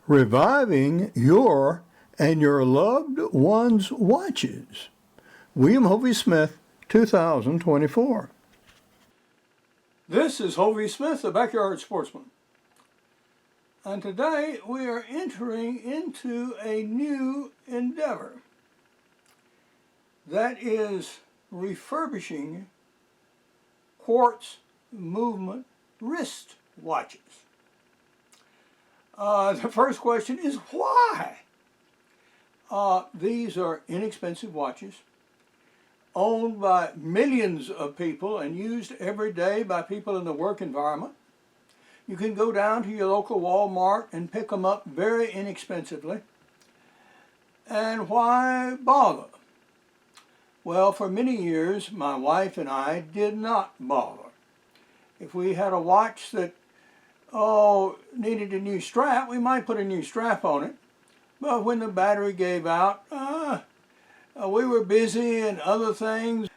Reviving your and your loved one's watches. William Hovey Smith, 2024. This is Hovey Smith, the Backyard Sportsman. And today we are entering into a new endeavor. That is refurbishing quartz movement wrist watches. The first question is why? These are inexpensive watches owned by millions of people and used every day by people in the work environment. You can go down to your local Walmart and pick them up very inexpensively. And why bother? Well, for many years, my wife and I did not bother. If we had a watch that needed a new strap, we might put a new strap on it. But when the battery gave out, we were busy and other things.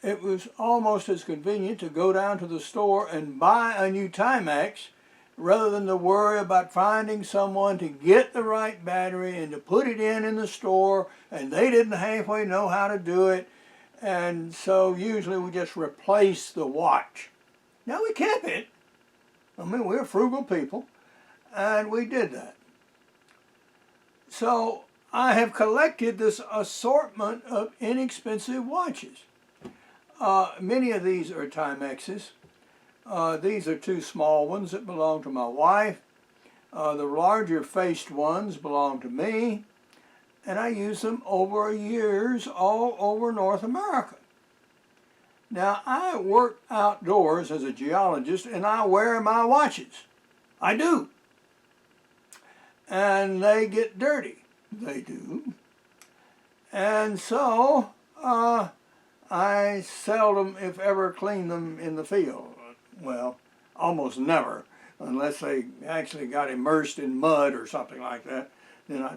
It was almost as convenient to go down to the store and buy a new Timex rather than to worry about finding someone to get the right battery and to put it in the store, and they didn't halfway know how to do it. And so usually we just replace the watch. Now we kept it. I mean, we're frugal people, and we did that. So I have collected this assortment of inexpensive watches. Many of these are Timexes. These are two small ones that belong to my wife. The larger faced ones belong to me, and I use them over years all over North America. Now, I work outdoors as a geologist, and I wear my watches. I do. And they get dirty. They do. And so, I seldom, if ever, clean them in the field. Well, almost never, unless they actually got immersed in mud or something like that. Then I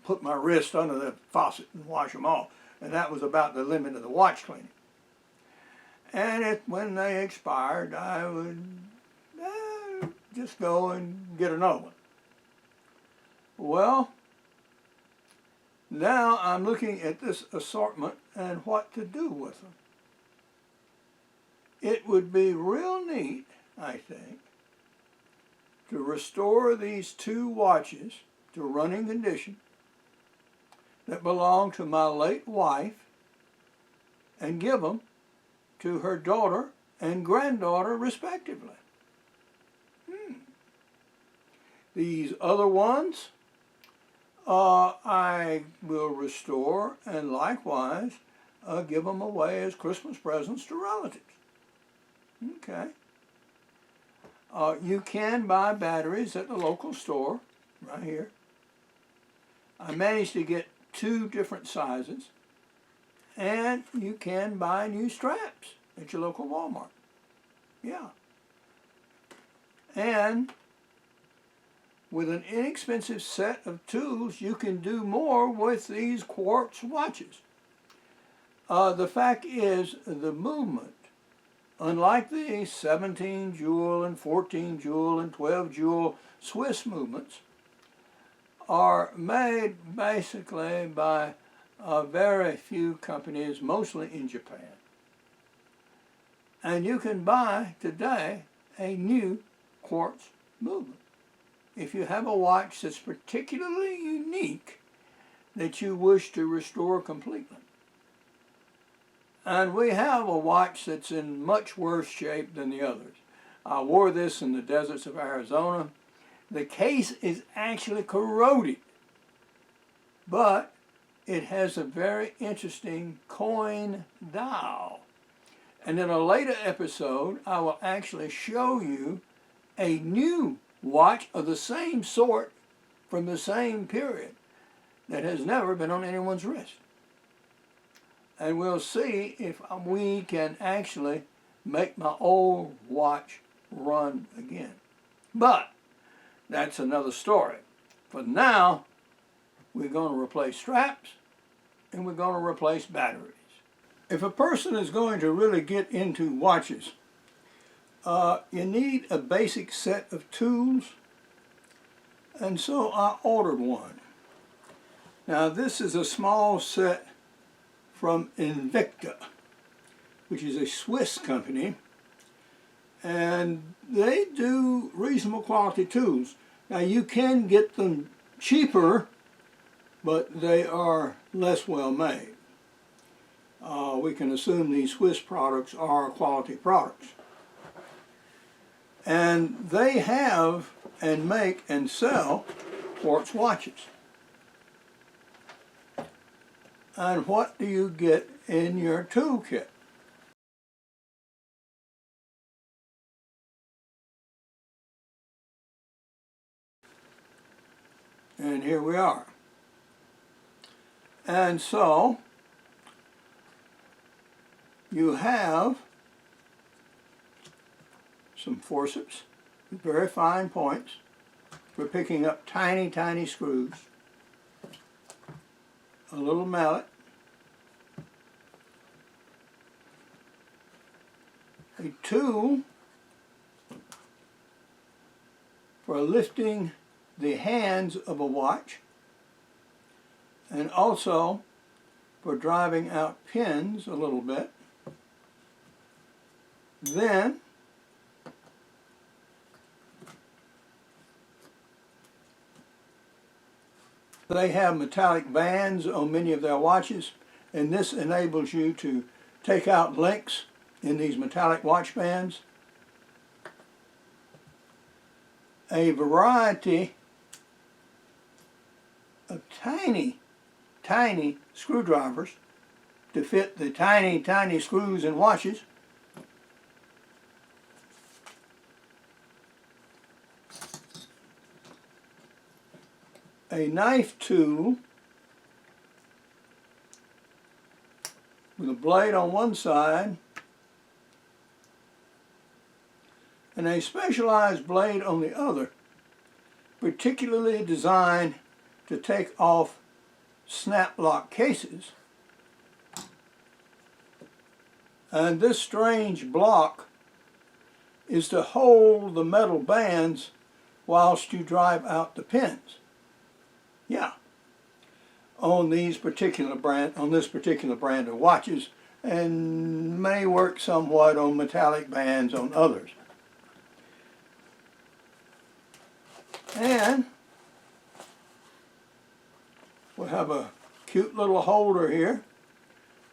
put my wrist under the faucet and wash them off. And that was about the limit of the watch cleaning. And when they expired, I would just go and get another one. Well, now I'm looking at this assortment and what to do with them. It would be real neat, I think, to restore these two watches to running condition that belong to my late wife and give them to her daughter and granddaughter, respectively. These other ones I will restore and likewise give them away as Christmas presents to relatives. Okay. You can buy batteries at the local store, right here. I managed to get 2 different sizes. And you can buy new straps at your local Walmart. Yeah. And with an inexpensive set of tools, you can do more with these quartz watches. The fact is, the movement, unlike the 17 joule and 14 joule and 12 joule Swiss movements, are made basically by very few companies, mostly in Japan. And you can buy today a new quartz movement. If you have a watch that's particularly unique that you wish to restore completely. And we have a watch that's in much worse shape than the others. I wore this in the deserts of Arizona. The case is actually corroded, but it has a very interesting coin dial. And in a later episode, I will actually show you a new watch of the same sort from the same period that has never been on anyone's wrist. And we'll see if we can actually make my old watch run again. But that's another story. For now, we're going to replace straps and we're going to replace batteries. If a person is going to really get into watches, you need a basic set of tools And so I ordered one. Now this is a small set from Invicta, which is a Swiss company, and they do reasonable quality tools. Now you can get them cheaper, but they are less well made. We can assume these Swiss products are quality products. And they have and make and sell quartz watches. And what do you get in your toolkit? And here we are. And so you have some forceps with very fine points for picking up tiny, tiny screws, a little mallet, a tool for lifting the hands of a watch, and also for driving out pins a little bit. Then they have metallic bands on many of their watches, and this enables you to take out links in these metallic watch bands. A variety of tiny, tiny screwdrivers to fit the tiny, tiny screws in watches. A knife tool with a blade on one side and a specialized blade on the other, particularly designed to take off snap lock cases. And this strange block is to hold the metal bands whilst you drive out the pins. Yeah, on this particular brand of watches, and may work somewhat on metallic bands on others. And we'll have a cute little holder here,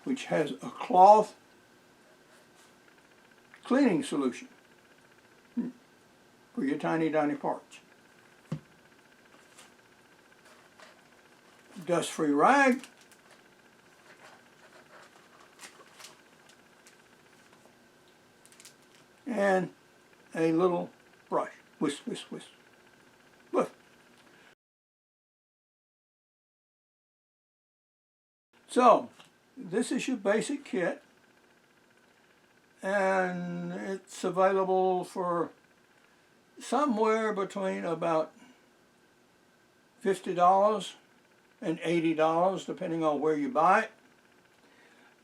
which has a cloth cleaning solution for your tiny, tiny parts. Dust-free rag, and a little brush. Whisk, whisk, whisk. Look. So, this is your basic kit, and it's available for somewhere between about $50 and $80, depending on where you buy it.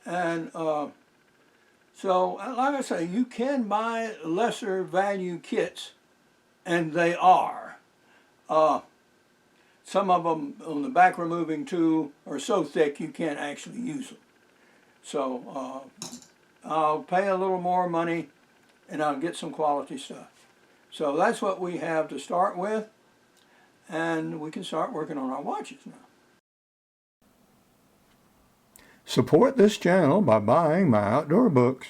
And so, like I say, you can buy lesser value kits, and they are. Some of them on the back removing tool are so thick you can't actually use them. So I'll pay a little more money and I'll get some quality stuff. So that's what we have to start with, and we can start working on our watches now. Support this channel by buying my outdoor books,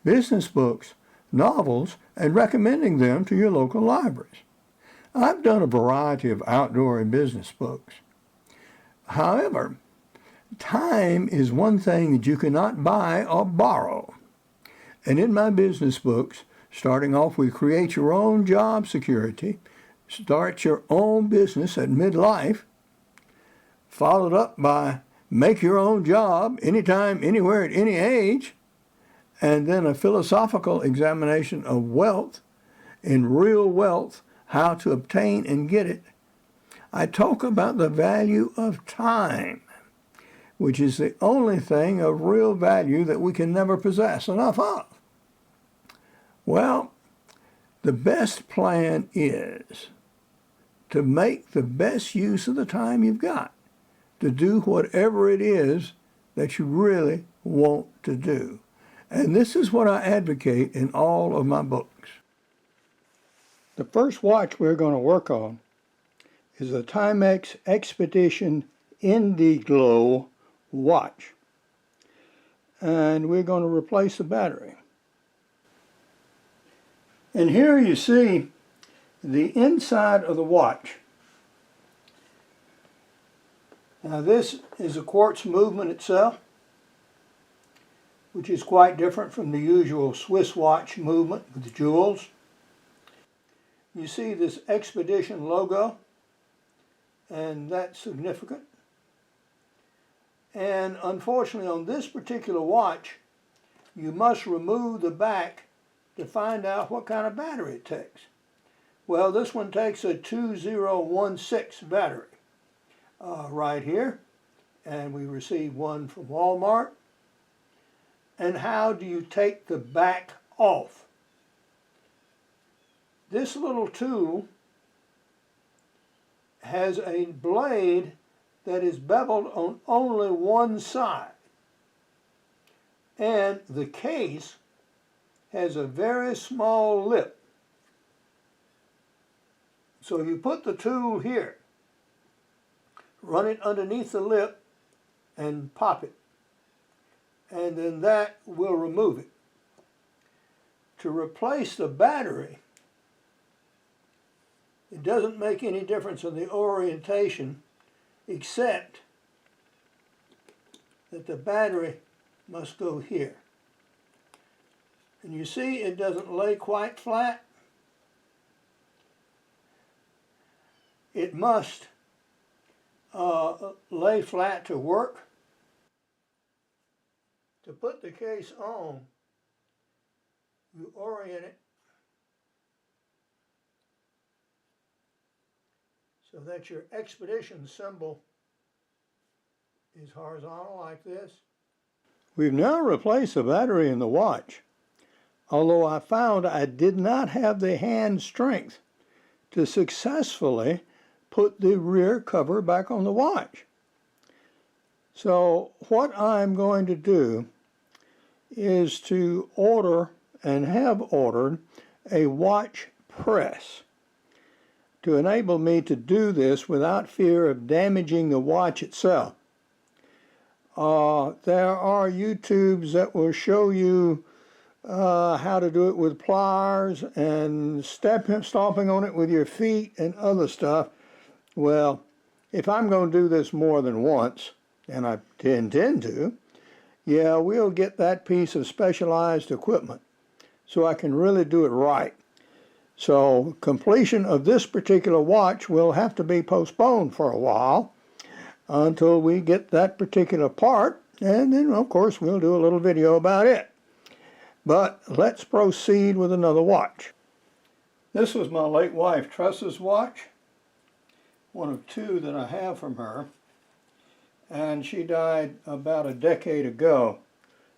business books, novels, and recommending them to your local libraries. I've done a variety of outdoor and business books. However, time is one thing that you cannot buy or borrow. And in my business books, starting off with Create Your Own Job Security, Start Your Own Business at Midlife, followed up by Make Your Own Job Anytime, Anywhere, at any age, and then a philosophical examination of wealth, in Real Wealth, How to Obtain and Get It, I talk about the value of time, which is the only thing of real value that we can never possess enough of. Well, the best plan is to make the best use of the time you've got to do whatever it is that you really want to do. And this is what I advocate in all of my books. The first watch we're going to work on is the Timex Expedition Indiglo watch. And we're going to replace the battery. And here you see the inside of the watch. Now this is a quartz movement itself, which is quite different from the usual Swiss watch movement with jewels. You see this Expedition logo, and that's significant. And unfortunately on this particular watch, you must remove the back to find out what kind of battery it takes. Well, this one takes a 2016 battery right here, and we received one from Walmart. And how do you take the back off? This little tool has a blade that is beveled on only one side, and the case has a very small lip. So you put the tool here, run it underneath the lip, and pop it, and then that will remove it. To replace the battery, it doesn't make any difference in the orientation, except that the battery must go here. And you see it doesn't lay quite flat. It must lay flat to work. To put the case on, you orient it so that your expedition symbol is horizontal like this. We've now replaced the battery in the watch, although I found I did not have the hand strength to successfully put the rear cover back on the watch. So what I'm going to do is to order and have ordered a watch press to enable me to do this without fear of damaging the watch itself. There are YouTubes that will show you how to do it with pliers and stomping on it with your feet and other stuff. Well, if I'm going to do this more than once, and I intend to, yeah, we'll get that piece of specialized equipment so I can really do it right. So completion of this particular watch will have to be postponed for a while until we get that particular part, and then of course we'll do a little video about it. But let's proceed with another watch. This was my late wife Tressa's watch, one of two that I have from her, and she died about a decade ago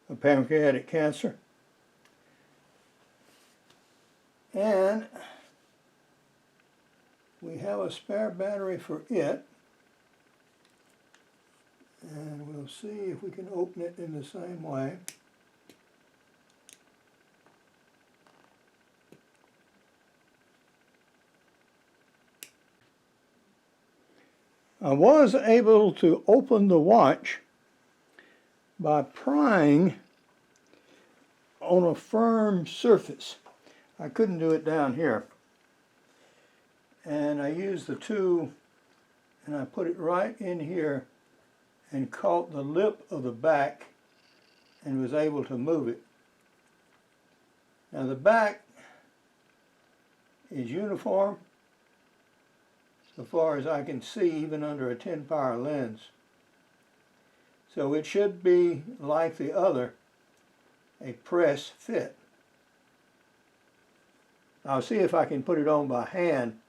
of pancreatic cancer. And we have a spare battery for it, and we'll see if we can open it in the same way. I was able to open the watch by prying on a firm surface. I couldn't do it down here. And I used the tool and I put it right in here and caught the lip of the back and was able to move it. Now the back is uniform so far as I can see, even under a 10-power lens. So it should be, like the other, a press fit. I'll see if I can put it on by hand.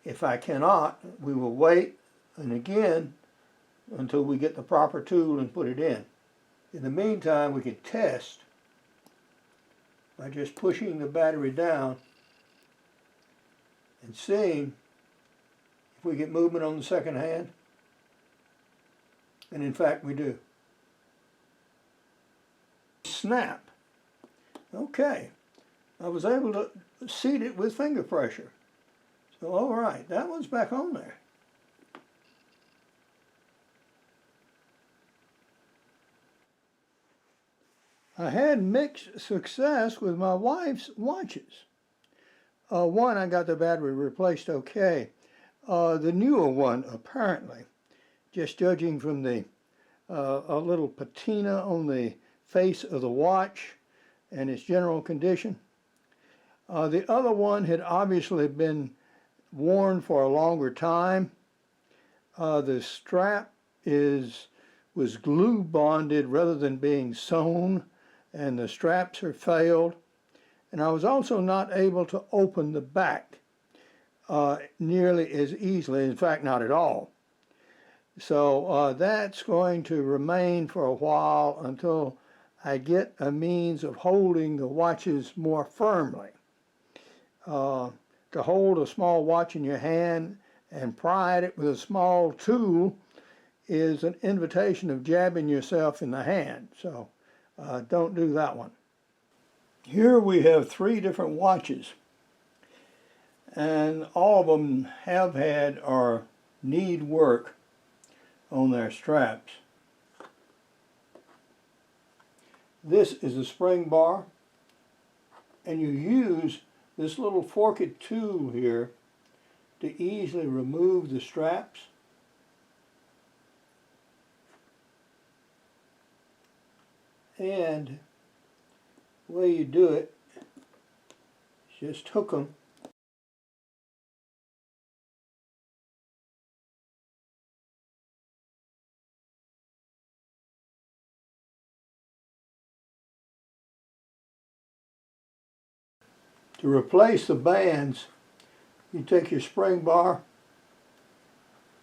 If I cannot, we will wait and again until we get the proper tool and put it in. In the meantime, we can test by just pushing the battery down and seeing if we get movement on the second hand, and in fact we do. Snap. Okay, I was able to seat it with finger pressure. So all right, that one's back on there. I had mixed success with my wife's watches. One, I got the battery replaced okay. The newer one, apparently, just judging from the a little patina on the face of the watch and its general condition. The other one had obviously been worn for a longer time. The strap was glue bonded rather than being sewn, and the straps are failed. And I was also not able to open the back nearly as easily, in fact not at all. So that's going to remain for a while until I get a means of holding the watches more firmly. To hold a small watch in your hand and pry at it with a small tool is an invitation of jabbing yourself in the hand. So don't do that one. Here we have 3 different watches, and all of them have had or need work on their straps. This is a spring bar, and you use this little forked tool here to easily remove the straps. And the way you do it is just hook them to replace the bands. You take your spring bar,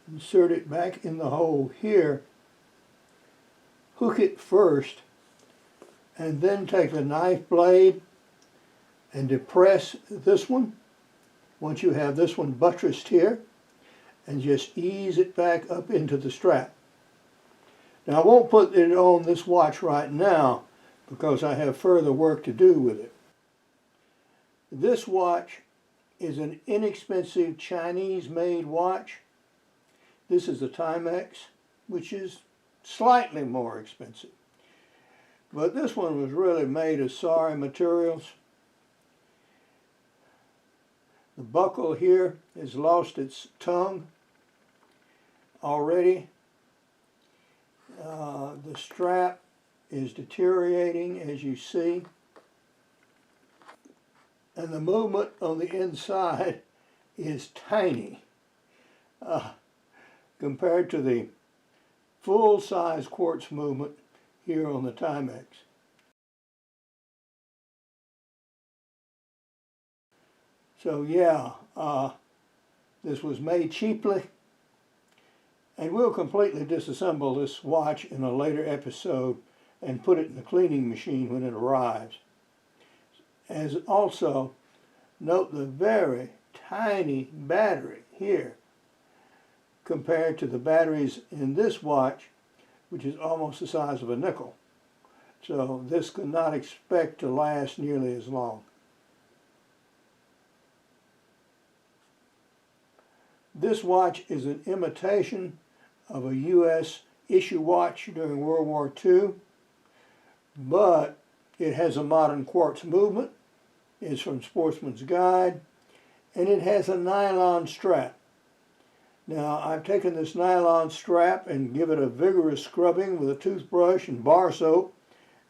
insert it back in the hole here, hook it first, and then take the knife blade and depress this one once you have this one buttressed here, and just ease it back up into the strap. Now I won't put it on this watch right now because I have further work to do with it. This watch is an inexpensive Chinese-made watch. This is a Timex, which is slightly more expensive. But this one was really made of sorry materials. The buckle here has lost its tongue already. The strap is deteriorating, as you see. And the movement on the inside is tiny compared to the full-size quartz movement here on the Timex. So yeah, this was made cheaply, and we'll completely disassemble this watch in a later episode and put it in the cleaning machine when it arrives. As also, note the very tiny battery here compared to the batteries in this watch, which is almost the size of a nickel. So this could not expect to last nearly as long. This watch is an imitation of a U.S. issue watch during World War II, but it has a modern quartz movement. It's from Sportsman's Guide, and it has a nylon strap. Now, I've taken this nylon strap and given it a vigorous scrubbing with a toothbrush and bar soap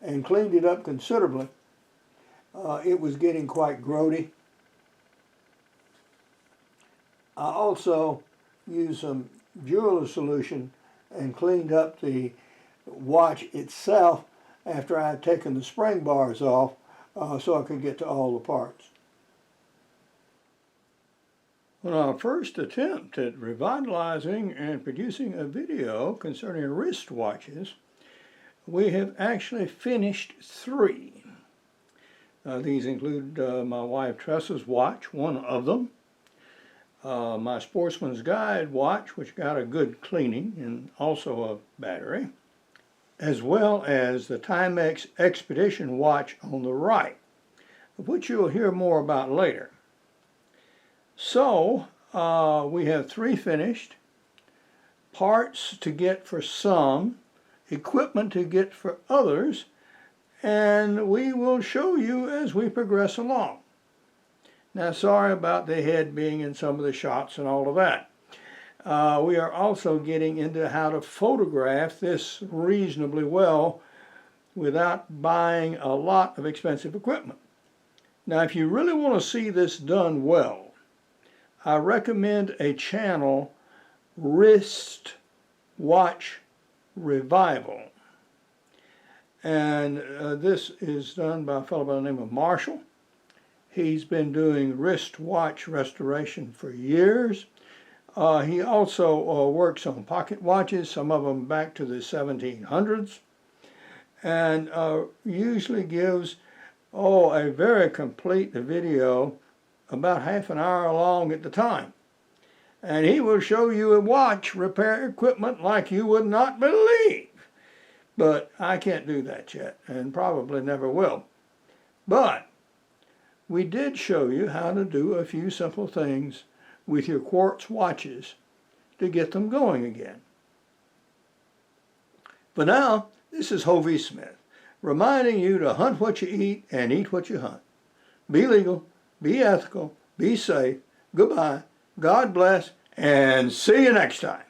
and cleaned it up considerably. It was getting quite grody. I also used some jeweler solution and cleaned up the watch itself after I had taken the spring bars off so I could get to all the parts. On our first attempt at revitalizing and producing a video concerning wristwatches, we have actually finished 3. These include my wife Tressa's watch, one of them. my Sportsman's Guide watch, which got a good cleaning and also a battery, as well as the Timex Expedition watch on the right, which you'll hear more about later. So we have 3 finished, parts to get for some, equipment to get for others, and we will show you as we progress along. Now, sorry about the head being in some of the shots and all of that. We are also getting into how to photograph this reasonably well without buying a lot of expensive equipment. Now, if you really want to see this done well, I recommend a channel, Wrist Watch Revival. And this is done by a fellow by the name of Marshall. He's been doing wristwatch restoration for years. He also works on pocket watches, some of them back to the 1700s, and usually gives a very complete video, about half an hour long at the time. And he will show you a watch repair equipment like you would not believe. But I can't do that yet, and probably never will. But we did show you how to do a few simple things with your quartz watches to get them going again. For now, this is Hovey Smith, reminding you to hunt what you eat and eat what you hunt. Be legal, be ethical, be safe. Goodbye, God bless, and see you next time.